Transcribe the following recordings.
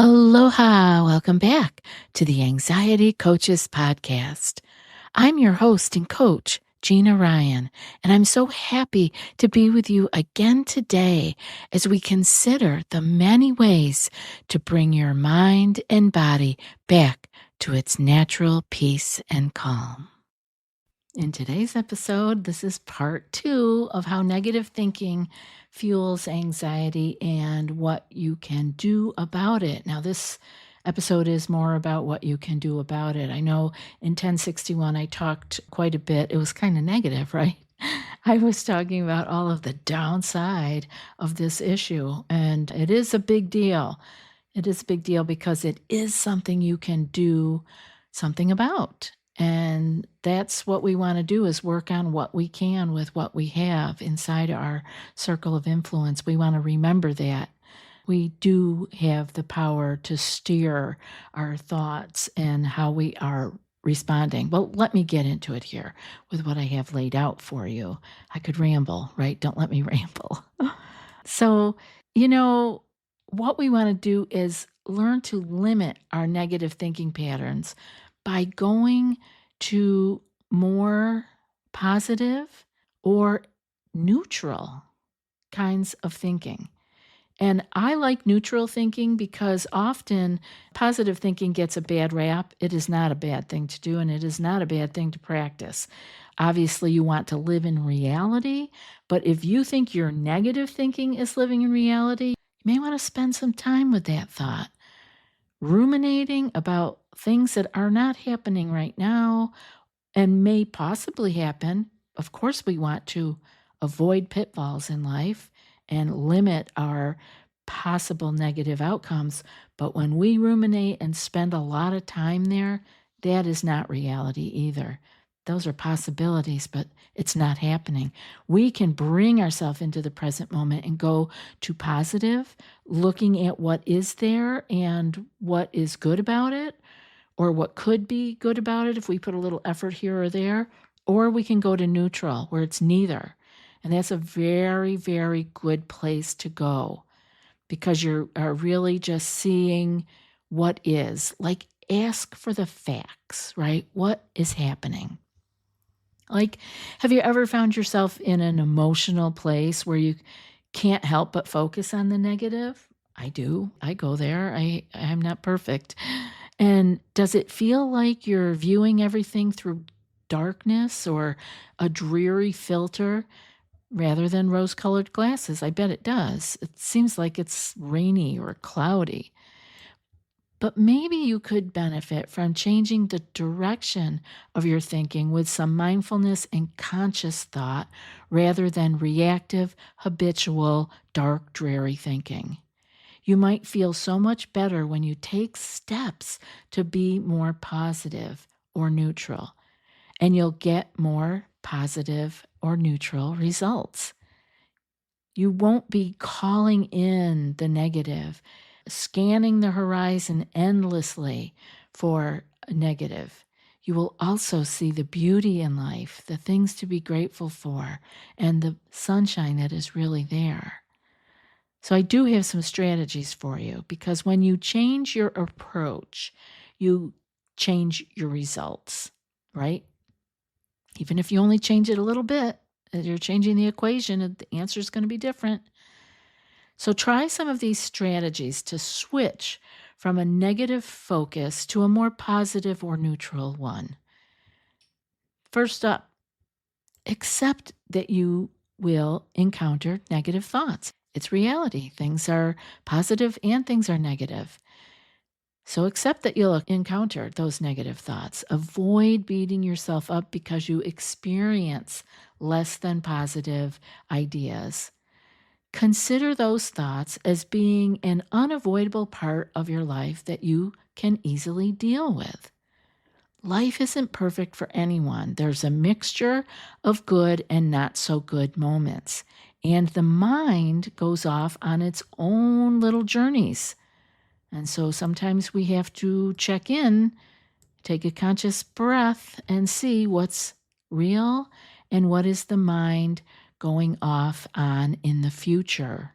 Aloha! Welcome back to the Anxiety Coaches Podcast. I'm your host and coach, Gina Ryan, and I'm so happy to be with you again today as we consider the many ways to bring your mind and body back to its natural peace and calm. In today's episode, this is part 2 of how negative thinking fuels anxiety and what you can do about it. Now, this episode is more about what you can do about it. I know in 1061, I talked quite a bit. It was kind of negative, right? I was talking about all of the downside of this issue, and it is a big deal. It is a big deal because it is something you can do something about. And that's what we want to do, is work on what we can with what we have inside our circle of influence. We want to remember that we do have the power to steer our thoughts and how we are responding. Well, let me get into it here with what I have laid out for you. I could ramble, right? Don't let me ramble. So, what we want to do is learn to limit our negative thinking patterns by going to more positive or neutral kinds of thinking. And I like neutral thinking because often positive thinking gets a bad rap. It is not a bad thing to do, and it is not a bad thing to practice. Obviously, you want to live in reality, but if you think your negative thinking is living in reality, you may want to spend some time with that thought, ruminating about things that are not happening right now and may possibly happen. Of course, we want to avoid pitfalls in life and limit our possible negative outcomes. But when we ruminate and spend a lot of time there, that is not reality either. Those are possibilities, but it's not happening. We can bring ourselves into the present moment and go to positive, looking at what is there and what is good about it, or what could be good about it if we put a little effort here or there, or we can go to neutral where it's neither. And that's a very, very good place to go because you are really just seeing what is. Like, ask for the facts, right? What is happening? Like, have you ever found yourself in an emotional place where you can't help but focus on the negative? I do. I go there. I'm not perfect. And does it feel like you're viewing everything through darkness or a dreary filter rather than rose-colored glasses? I bet it does. It seems like it's rainy or cloudy. But maybe you could benefit from changing the direction of your thinking with some mindfulness and conscious thought rather than reactive, habitual, dark, dreary thinking. You might feel so much better when you take steps to be more positive or neutral, and you'll get more positive or neutral results. You won't be calling in the negative, scanning the horizon endlessly for a negative. You will also see the beauty in life, the things to be grateful for, and the sunshine that is really there. So I do have some strategies for you, because when you change your approach, you change your results, right? Even if you only change it a little bit, you're changing the equation and the answer is going to be different. So try some of these strategies to switch from a negative focus to a more positive or neutral one. First up, accept that you will encounter negative thoughts. It's reality. Things are positive and things are negative. So accept that you'll encounter those negative thoughts. Avoid beating yourself up because you experience less than positive ideas. Consider those thoughts as being an unavoidable part of your life that you can easily deal with. Life isn't perfect for anyone. There's a mixture of good and not so good moments. And the mind goes off on its own little journeys. And so sometimes we have to check in, take a conscious breath, and see what's real and what is the mind going off on in the future.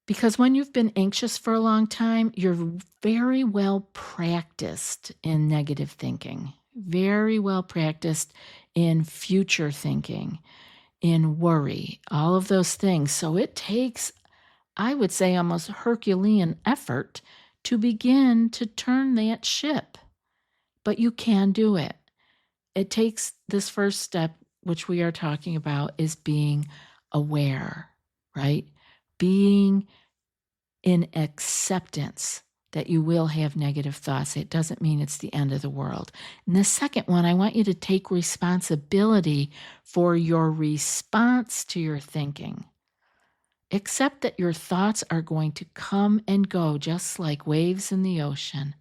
Because when you've been anxious for a long time, you're very well practiced in negative thinking, very well practiced in future thinking, in worry, all of those things. So it takes, I would say, almost Herculean effort to begin to turn that ship. But you can do it. It takes this first step, which we are talking about, is being aware, right? Being in acceptance that you will have negative thoughts. It doesn't mean it's the end of the world. And the second one, I want you to take responsibility for your response to your thinking. Accept that your thoughts are going to come and go just like waves in the ocean,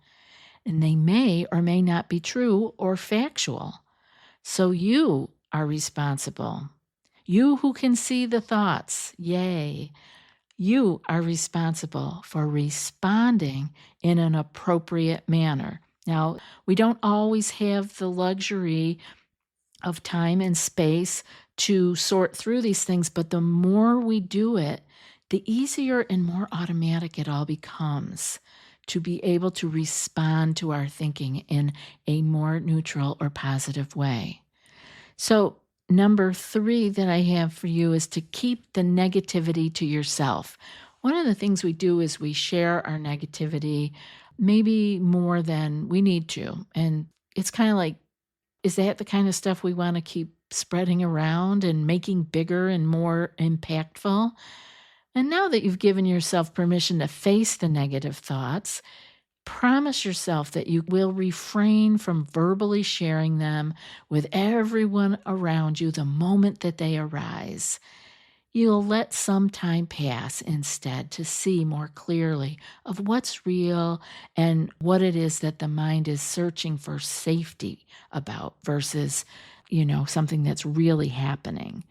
and they may or may not be true or factual. So you are responsible. You who can see the thoughts, yay. You are responsible for responding in an appropriate manner. Now, we don't always have the luxury of time and space to sort through these things, but the more we do it, the easier and more automatic it all becomes to be able to respond to our thinking in a more neutral or positive way. So, number 3 that I have for you is to keep the negativity to yourself. One of the things we do is we share our negativity maybe more than we need to. And it's kind of like, is that the kind of stuff we want to keep spreading around and making bigger and more impactful? And now that you've given yourself permission to face the negative thoughts, promise yourself that you will refrain from verbally sharing them with everyone around you the moment that they arise. You'll let some time pass instead to see more clearly of what's real and what it is that the mind is searching for safety about versus, something that's really happening.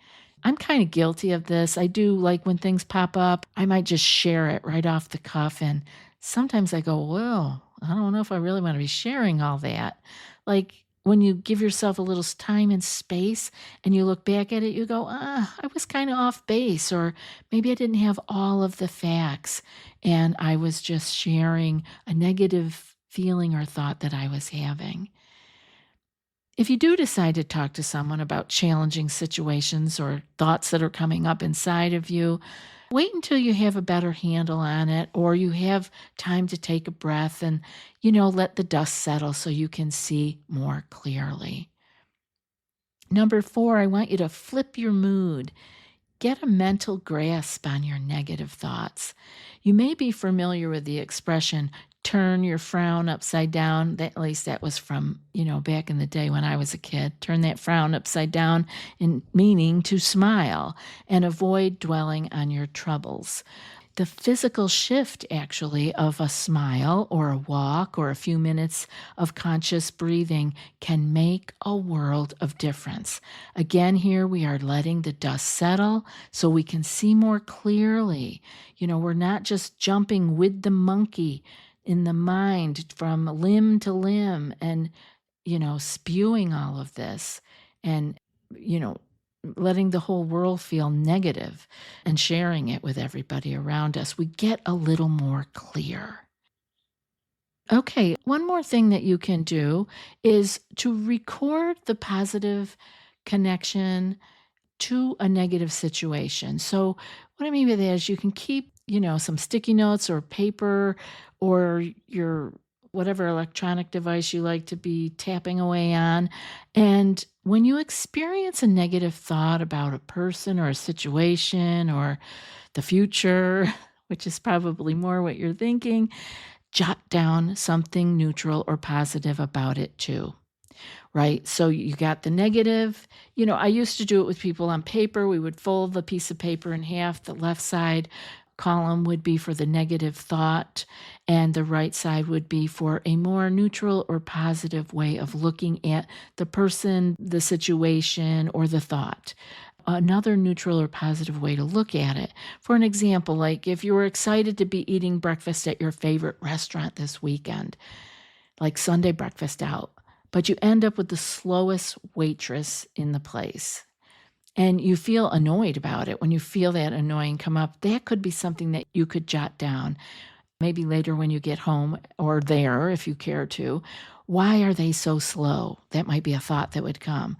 I'm kind of guilty of this. I do, like, when things pop up, I might just share it right off the cuff. And sometimes I go, well, I don't know if I really want to be sharing all that. Like, when you give yourself a little time and space and you look back at it, you go, I was kind of off base, or maybe I didn't have all of the facts and I was just sharing a negative feeling or thought that I was having. If you do decide to talk to someone about challenging situations or thoughts that are coming up inside of you, wait until you have a better handle on it, or you have time to take a breath and, let the dust settle so you can see more clearly. Number 4, I want you to flip your mood. Get a mental grasp on your negative thoughts. You may be familiar with the expression, turn your frown upside down. At least that was from, back in the day when I was a kid. Turn that frown upside down, in meaning to smile and avoid dwelling on your troubles. The physical shift, actually, of a smile or a walk or a few minutes of conscious breathing can make a world of difference. Again, here we are letting the dust settle so we can see more clearly. We're not just jumping with the monkey in the mind from limb to limb and, spewing all of this and, letting the whole world feel negative and sharing it with everybody around us. We get a little more clear. Okay, one more thing that you can do is to record the positive connection to a negative situation. So what I mean by that is you can keep, some sticky notes or paper or your whatever electronic device you like to be tapping away on. And when you experience a negative thought about a person or a situation or the future, which is probably more what you're thinking, jot down something neutral or positive about it too. Right? So you got the negative. I used to do it with people on paper. We would fold the piece of paper in half. The left side column would be for the negative thought, and the right side would be for a more neutral or positive way of looking at the person, the situation, or the thought. Another neutral or positive way to look at it. For an example, like if you were excited to be eating breakfast at your favorite restaurant this weekend, like Sunday breakfast out, but you end up with the slowest waitress in the place. and you feel annoyed about it, when you feel that annoying come up, that could be something that you could jot down, maybe later when you get home or there if you care to. Why are they so slow? That might be a thought that would come.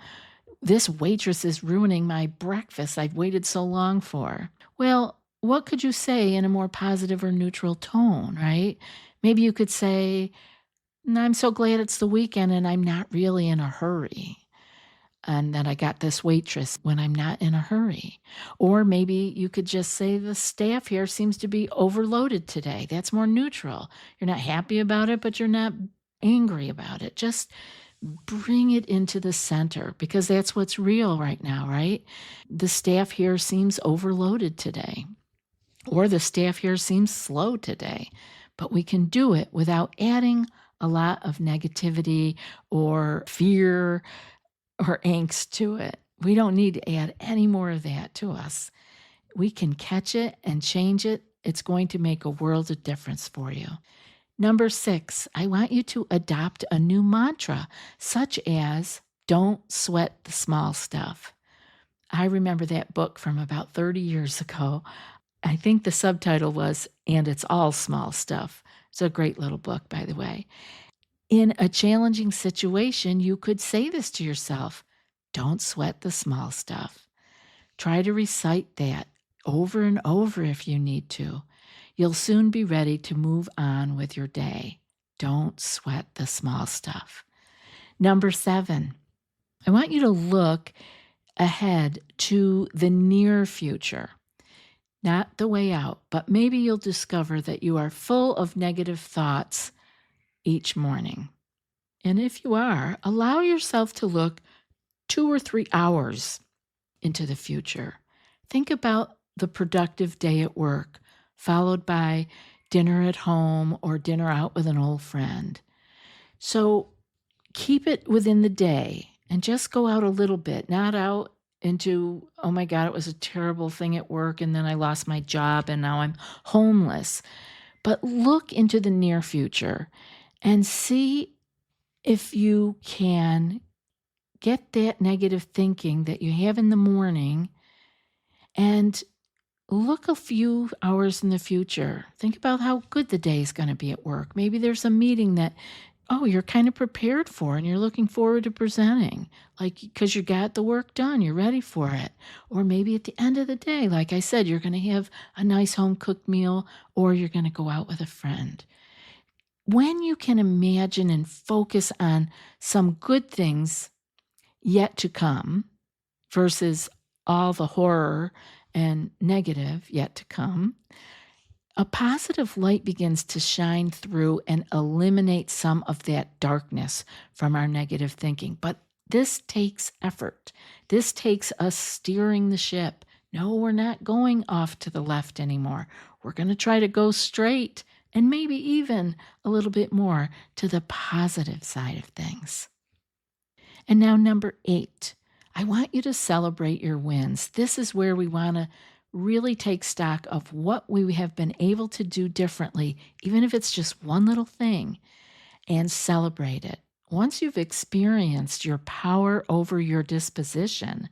This waitress is ruining my breakfast I've waited so long for. Well, what could you say in a more positive or neutral tone, right? Maybe you could say, I'm so glad it's the weekend and I'm not really in a hurry. And that I got this waitress when I'm not in a hurry. Or maybe you could just say the staff here seems to be overloaded today. That's more neutral. You're not happy about it, but you're not angry about it. Just bring it into the center because that's what's real right now, right? The staff here seems overloaded today, or the staff here seems slow today. But we can do it without adding a lot of negativity or fear or angst to it. We don't need to add any more of that to us. We can catch it and change it. It's going to make a world of difference for you. Number 6, I want you to adopt a new mantra, such as don't sweat the small stuff. I remember that book from about 30 years ago. I think the subtitle was, And It's All Small Stuff. It's a great little book, by the way. In a challenging situation, you could say this to yourself, don't sweat the small stuff. Try to recite that over and over if you need to. You'll soon be ready to move on with your day. Don't sweat the small stuff. Number 7, I want you to look ahead to the near future. Not the way out, but maybe you'll discover that you are full of negative thoughts each morning. And if you are, allow yourself to look 2 or 3 hours into the future. Think about the productive day at work, followed by dinner at home or dinner out with an old friend. So keep it within the day and just go out a little bit, not out into, oh my God, it was a terrible thing at work and then I lost my job and now I'm homeless. But look into the near future and see if you can get that negative thinking that you have in the morning and look a few hours in the future. Think about how good the day is going to be at work. Maybe there's a meeting that, you're kind of prepared for and you're looking forward to presenting, like because you got the work done, you're ready for it. Or maybe at the end of the day, like I said, you're going to have a nice home cooked meal or you're going to go out with a friend. When you can imagine and focus on some good things yet to come versus all the horror and negative yet to come, a positive light begins to shine through and eliminate some of that darkness from our negative thinking. But this takes effort. This takes us steering the ship. No, we're not going off to the left anymore. We're going to try to go straight and maybe even a little bit more to the positive side of things. And now, number 8, I want you to celebrate your wins. This is where we want to really take stock of what we have been able to do differently, even if it's just one little thing, and celebrate it. Once you've experienced your power over your disposition,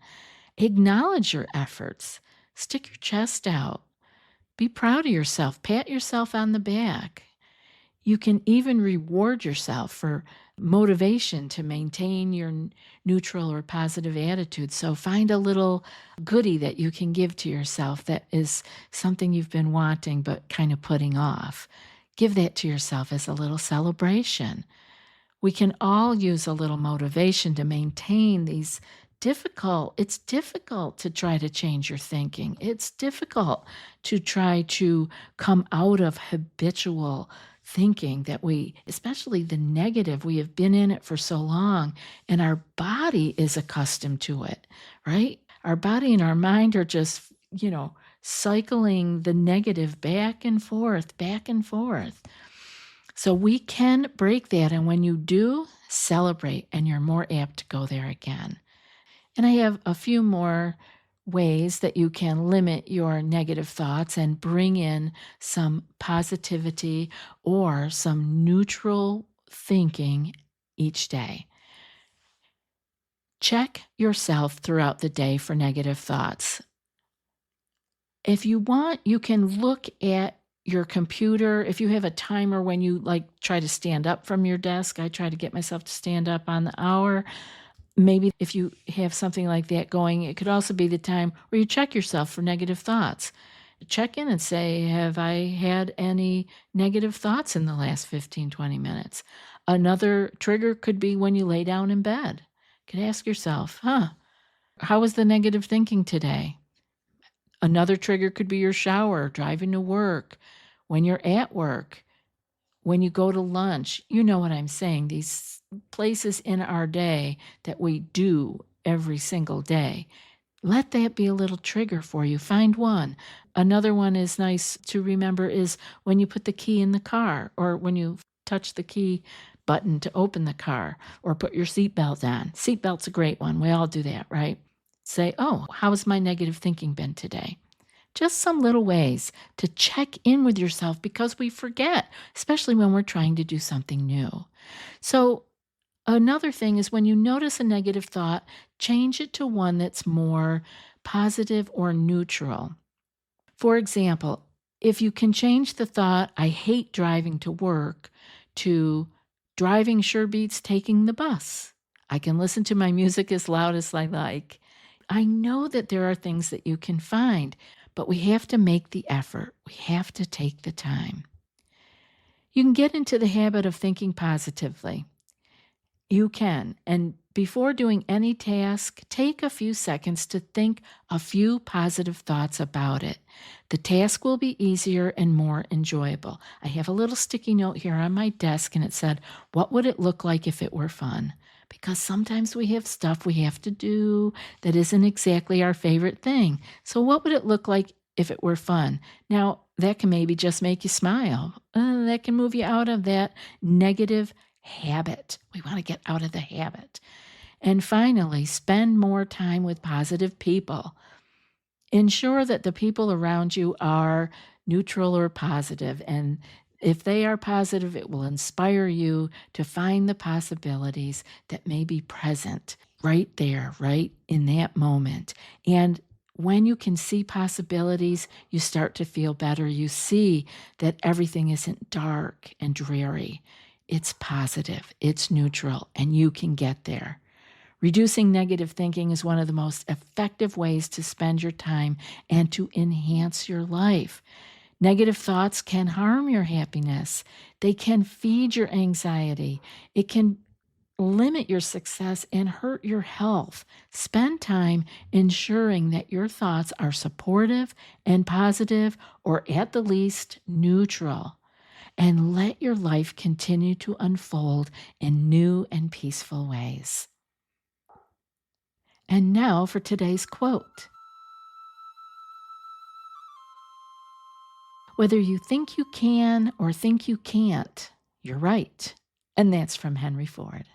acknowledge your efforts. Stick your chest out. Be proud of yourself. Pat yourself on the back. You can even reward yourself for motivation to maintain your neutral or positive attitude. So find a little goodie that you can give to yourself that is something you've been wanting but kind of putting off. Give that to yourself as a little celebration. We can all use a little motivation to maintain these it's difficult to try to change your thinking. It's difficult to try to come out of habitual thinking that especially the negative, we have been in it for so long and our body is accustomed to it, right? Our body and our mind are just, cycling the negative back and forth, back and forth. So we can break that. And when you do, celebrate and you're more apt to go there again. And I have a few more ways that you can limit your negative thoughts and bring in some positivity or some neutral thinking each day. Check yourself throughout the day for negative thoughts. If you want, you can look at your computer. If you have a timer when you try to stand up from your desk, I try to get myself to stand up on the hour. Maybe if you have something like that going, it could also be the time where you check yourself for negative thoughts. Check in and say, have I had any negative thoughts in the last 15, 20 minutes? Another trigger could be when you lay down in bed. You could ask yourself, how was the negative thinking today? Another trigger could be your shower, driving to work, when you're at work, when you go to lunch. You know what I'm saying. These places in our day that we do every single day. Let that be a little trigger for you. Find one. Another one is nice to remember is when you put the key in the car, or when you touch the key button to open the car, or put your seatbelt on. Seatbelt's a great one. We all do that, right? Say, oh, how has my negative thinking been today? Just some little ways to check in with yourself, because we forget, especially when we're trying to do something new. So another thing is, when you notice a negative thought, change it to one that's more positive or neutral. For example, if you can change the thought, I hate driving to work, to driving sure beats taking the bus. I can listen to my music as loud as I like. I know that there are things that you can find, but we have to make the effort. We have to take the time. You can get into the habit of thinking positively. You can. And before doing any task, take a few seconds to think a few positive thoughts about it. The task will be easier and more enjoyable. I have a little sticky note here on my desk, and it said, what would it look like if it were fun? Because sometimes we have stuff we have to do that isn't exactly our favorite thing. So what would it look like if it were fun? Now, that can maybe just make you smile. That can move you out of that negative habit. We want to get out of the habit. And finally, spend more time with positive people. Ensure that the people around you are neutral or positive. And if they are positive, it will inspire you to find the possibilities that may be present right there, right in that moment. And when you can see possibilities, you start to feel better. You see that everything isn't dark and dreary. It's positive, it's neutral, and you can get there. Reducing negative thinking is one of the most effective ways to spend your time and to enhance your life. Negative thoughts can harm your happiness. They can feed your anxiety. It can limit your success and hurt your health. Spend time ensuring that your thoughts are supportive and positive, or at the least, neutral. And let your life continue to unfold in new and peaceful ways. And now for today's quote. Whether you think you can or think you can't, you're right. And that's from Henry Ford.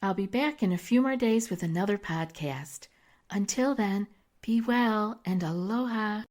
I'll be back in a few more days with another podcast. Until then, be well and aloha.